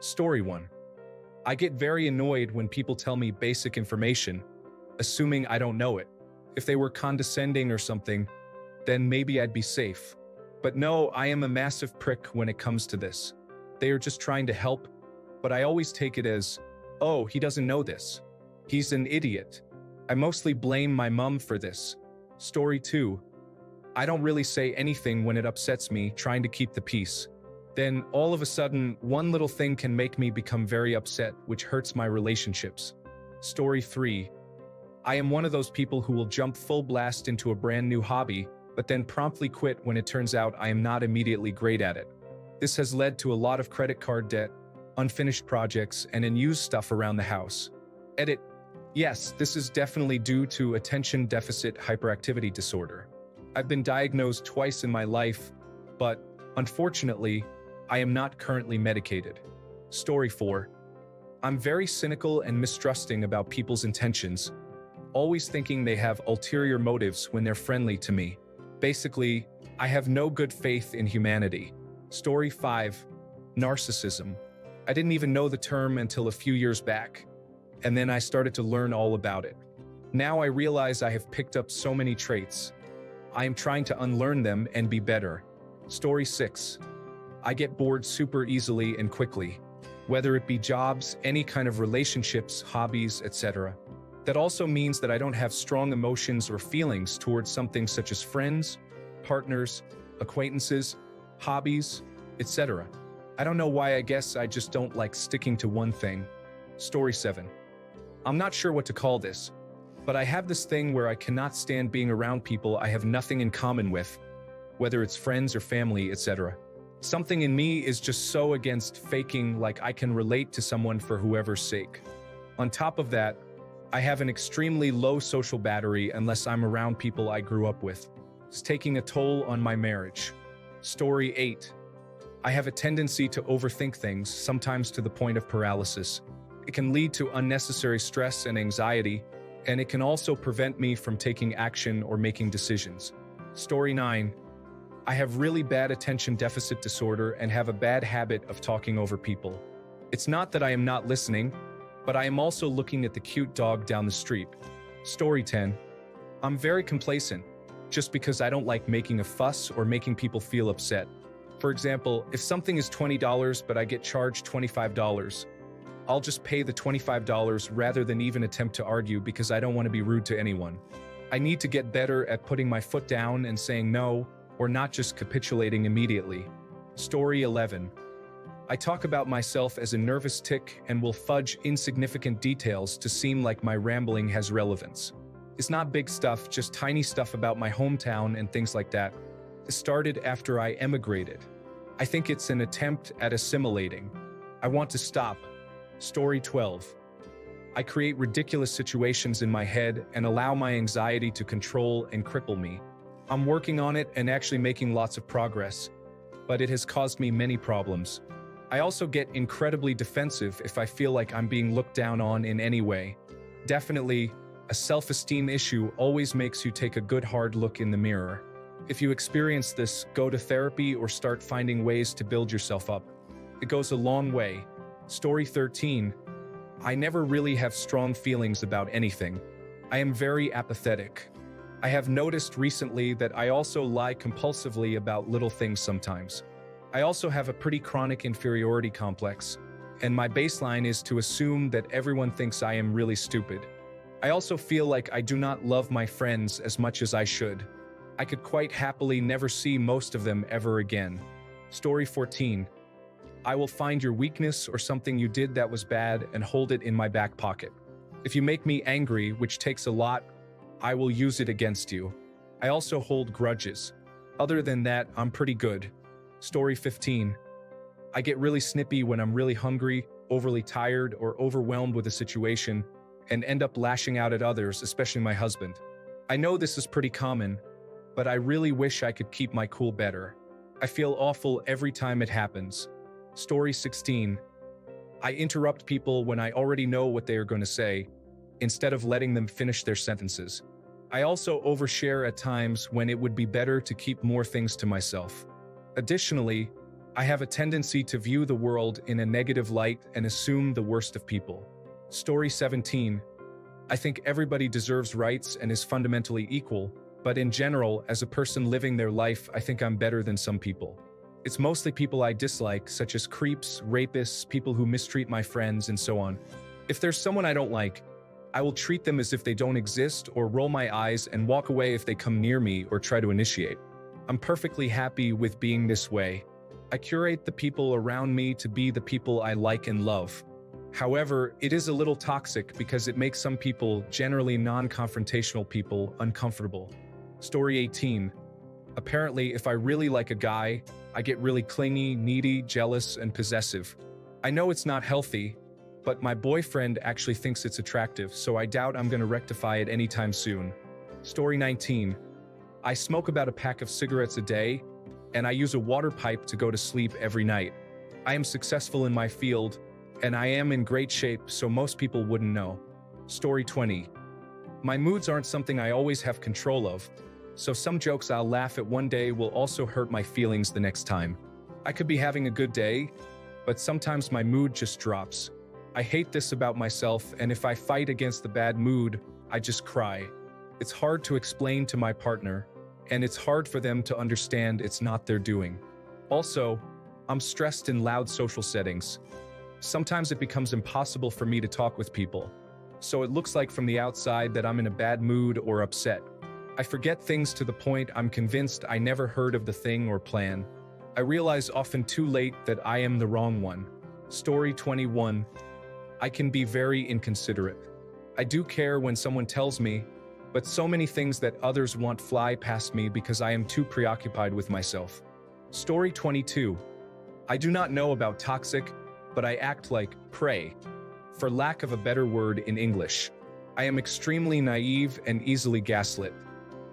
Story 1. I get very annoyed when people tell me basic information, assuming I don't know it. If they were condescending or something, then maybe I'd be safe. But no, I am a massive prick when it comes to this. They are just trying to help, but I always take it as, oh, he doesn't know this. He's an idiot. I mostly blame my mom for this. Story 2. I don't really say anything when it upsets me, trying to keep the peace. Then, all of a sudden, one little thing can make me become very upset, which hurts my relationships. Story 3. I am one of those people who will jump full blast into a brand new hobby, but then promptly quit when it turns out I am not immediately great at it. This has led to a lot of credit card debt, unfinished projects, and unused stuff around the house. Edit. Yes, this is definitely due to attention deficit hyperactivity disorder. I've been diagnosed twice in my life, but, unfortunately, I am not currently medicated. Story 4. I'm very cynical and mistrusting about people's intentions, always thinking they have ulterior motives when they're friendly to me. Basically, I have no good faith in humanity. Story 5. Narcissism. I didn't even know the term until a few years back, and then I started to learn all about it. Now I realize I have picked up so many traits. I am trying to unlearn them and be better. Story 6. I get bored super easily and quickly, whether it be jobs, any kind of relationships, hobbies, etc. That also means that I don't have strong emotions or feelings towards something such as friends, partners, acquaintances, hobbies, etc. I don't know why. I guess I just don't like sticking to one thing. Story 7. I'm not sure what to call this, but I have this thing where I cannot stand being around people I have nothing in common with, whether it's friends or family, etc. Something in me is just so against faking like I can relate to someone for whoever's sake. On top of that, I have an extremely low social battery unless I'm around people I grew up with. It's taking a toll on my marriage. Story 8. I have a tendency to overthink things, sometimes to the point of paralysis. It can lead to unnecessary stress and anxiety, and it can also prevent me from taking action or making decisions. Story 9. I have really bad attention deficit disorder and have a bad habit of talking over people. It's not that I am not listening, but I am also looking at the cute dog down the street. Story 10. I'm very complacent, just because I don't like making a fuss or making people feel upset. For example, if something is $20 but I get charged $25, I'll just pay the $25 rather than even attempt to argue because I don't want to be rude to anyone. I need to get better at putting my foot down and saying no, or not just capitulating immediately. Story 11. I talk about myself as a nervous tick and will fudge insignificant details to seem like my rambling has relevance. It's not big stuff, just tiny stuff about my hometown and things like that. It started after I emigrated. I think it's an attempt at assimilating. I want to stop. Story 12. I create ridiculous situations in my head and allow my anxiety to control and cripple me. I'm working on it and actually making lots of progress, but it has caused me many problems. I also get incredibly defensive if I feel like I'm being looked down on in any way. Definitely, a self-esteem issue always makes you take a good hard look in the mirror. If you experience this, go to therapy or start finding ways to build yourself up. It goes a long way. Story 13. I never really have strong feelings about anything. I am very apathetic. I have noticed recently that I also lie compulsively about little things sometimes. I also have a pretty chronic inferiority complex, and my baseline is to assume that everyone thinks I am really stupid. I also feel like I do not love my friends as much as I should. I could quite happily never see most of them ever again. Story 14. I will find your weakness or something you did that was bad and hold it in my back pocket. If you make me angry, which takes a lot, I will use it against you. I also hold grudges. Other than that, I'm pretty good. Story 15. I get really snippy when I'm really hungry, overly tired, or overwhelmed with a situation, and end up lashing out at others, especially my husband. I know this is pretty common, but I really wish I could keep my cool better. I feel awful every time it happens. Story 16. I interrupt people when I already know what they are going to say, instead of letting them finish their sentences. I also overshare at times when it would be better to keep more things to myself. Additionally, I have a tendency to view the world in a negative light and assume the worst of people. Story 17. I think everybody deserves rights and is fundamentally equal, but in general, as a person living their life, I think I'm better than some people. It's mostly people I dislike, such as creeps, rapists, people who mistreat my friends, and so on. If there's someone I don't like, I will treat them as if they don't exist or roll my eyes and walk away if they come near me or try to initiate. I'm perfectly happy with being this way. I curate the people around me to be the people I like and love. However, it is a little toxic because it makes some people, generally non-confrontational people, uncomfortable. Story 18. Apparently, if I really like a guy, I get really clingy, needy, jealous, and possessive. I know it's not healthy, but my boyfriend actually thinks it's attractive, so I doubt I'm going to rectify it anytime soon. Story 19. I smoke about a pack of cigarettes a day, and I use a water pipe to go to sleep every night. I am successful in my field, and I am in great shape, so most people wouldn't know. Story 20. My moods aren't something I always have control of, so some jokes I'll laugh at one day will also hurt my feelings the next time. I could be having a good day, but sometimes my mood just drops. I hate this about myself, and if I fight against the bad mood, I just cry. It's hard to explain to my partner, and it's hard for them to understand it's not their doing. Also, I'm stressed in loud social settings. Sometimes it becomes impossible for me to talk with people, so it looks like from the outside that I'm in a bad mood or upset. I forget things to the point I'm convinced I never heard of the thing or plan. I realize often too late that I am the wrong one. Story 21. I can be very inconsiderate. I do care when someone tells me, but so many things that others want fly past me because I am too preoccupied with myself. Story 22. I do not know about toxic, but I act like prey, for lack of a better word in English. I am extremely naive and easily gaslit,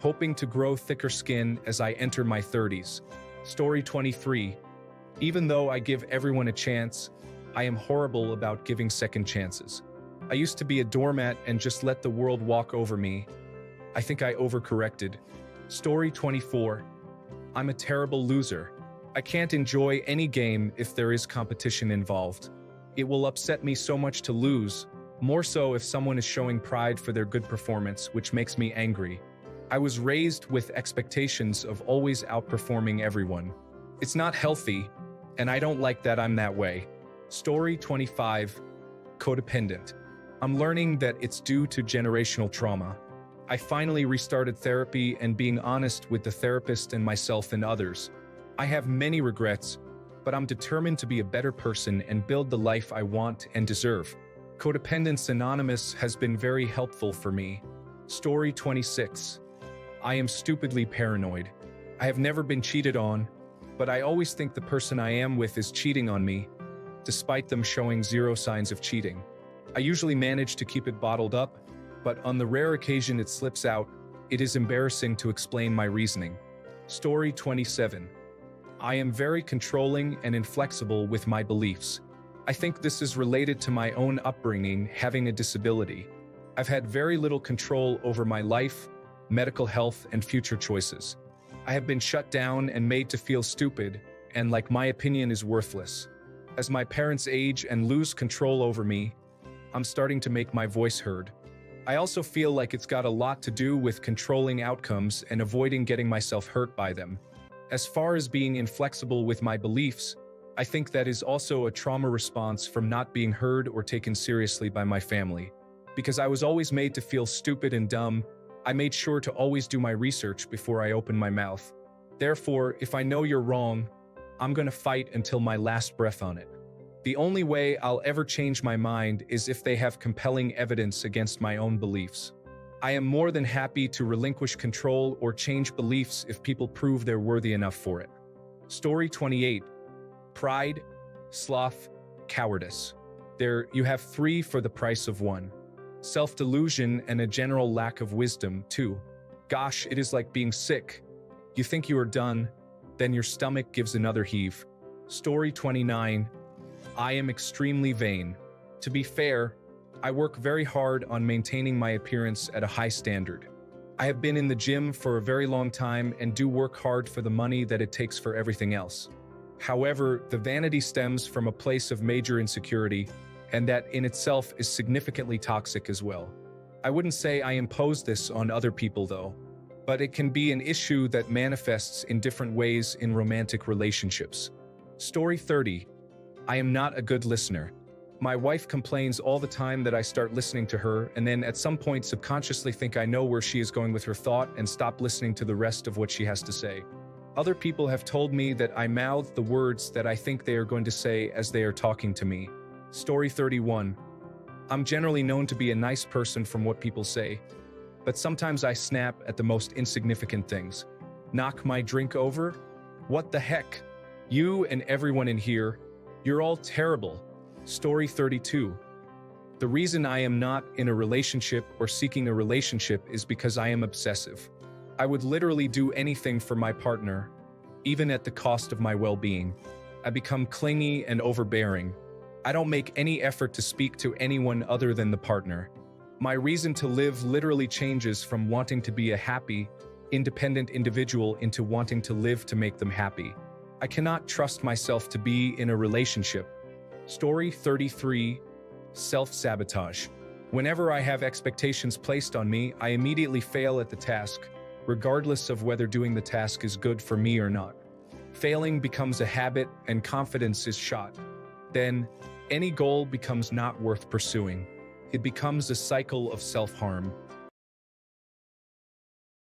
hoping to grow thicker skin as I enter my 30s. Story 23. Even though I give everyone a chance, I am horrible about giving second chances. I used to be a doormat and just let the world walk over me. I think I overcorrected. Story 24. I'm a terrible loser. I can't enjoy any game if there is competition involved. It will upset me so much to lose, more so if someone is showing pride for their good performance, which makes me angry. I was raised with expectations of always outperforming everyone. It's not healthy, and I don't like that I'm that way. Story 25. Codependent. I'm learning that it's due to generational trauma. I finally restarted therapy and being honest with the therapist and myself and others. I have many regrets, but I'm determined to be a better person and build the life I want and deserve. Codependence Anonymous has been very helpful for me. Story 26. I am stupidly paranoid. I have never been cheated on, but I always think the person I am with is cheating on me, despite them showing zero signs of cheating. I usually manage to keep it bottled up, but on the rare occasion it slips out, it is embarrassing to explain my reasoning. Story 27. I am very controlling and inflexible with my beliefs. I think this is related to my own upbringing, having a disability. I've had very little control over my life, medical health, and future choices. I have been shut down and made to feel stupid, and like my opinion is worthless. As my parents age and lose control over me, I'm starting to make my voice heard. I also feel like it's got a lot to do with controlling outcomes and avoiding getting myself hurt by them. As far as being inflexible with my beliefs, I think that is also a trauma response from not being heard or taken seriously by my family. Because I was always made to feel stupid and dumb, I made sure to always do my research before I opened my mouth. Therefore, if I know you're wrong, I'm gonna fight until my last breath on it. The only way I'll ever change my mind is if they have compelling evidence against my own beliefs. I am more than happy to relinquish control or change beliefs if people prove they're worthy enough for it. Story 28. Pride, sloth, cowardice. There you have 3 for the price of 1. Self-delusion and a general lack of wisdom, 2. Gosh, it is like being sick. You think you are done, then your stomach gives another heave. Story 29. I am extremely vain. To be fair, I work very hard on maintaining my appearance at a high standard. I have been in the gym for a very long time and do work hard for the money that it takes for everything else. However, the vanity stems from a place of major insecurity, and that in itself is significantly toxic as well. I wouldn't say I impose this on other people though, but it can be an issue that manifests in different ways in romantic relationships. Story 30. I am not a good listener. My wife complains all the time that I start listening to her and then at some point subconsciously think I know where she is going with her thought and stop listening to the rest of what she has to say. Other people have told me that I mouth the words that I think they are going to say as they are talking to me. Story 31. I'm generally known to be a nice person from what people say, but sometimes I snap at the most insignificant things. Knock my drink over? What the heck? You and everyone in here, you're all terrible. Story 32. The reason I am not in a relationship or seeking a relationship is because I am obsessive. I would literally do anything for my partner, even at the cost of my well-being. I become clingy and overbearing. I don't make any effort to speak to anyone other than the partner. My reason to live literally changes from wanting to be a happy, independent individual into wanting to live to make them happy. I cannot trust myself to be in a relationship. Story 33. Self-sabotage. Whenever I have expectations placed on me, I immediately fail at the task, regardless of whether doing the task is good for me or not. Failing becomes a habit and confidence is shot. Then, any goal becomes not worth pursuing. It becomes a cycle of self-harm.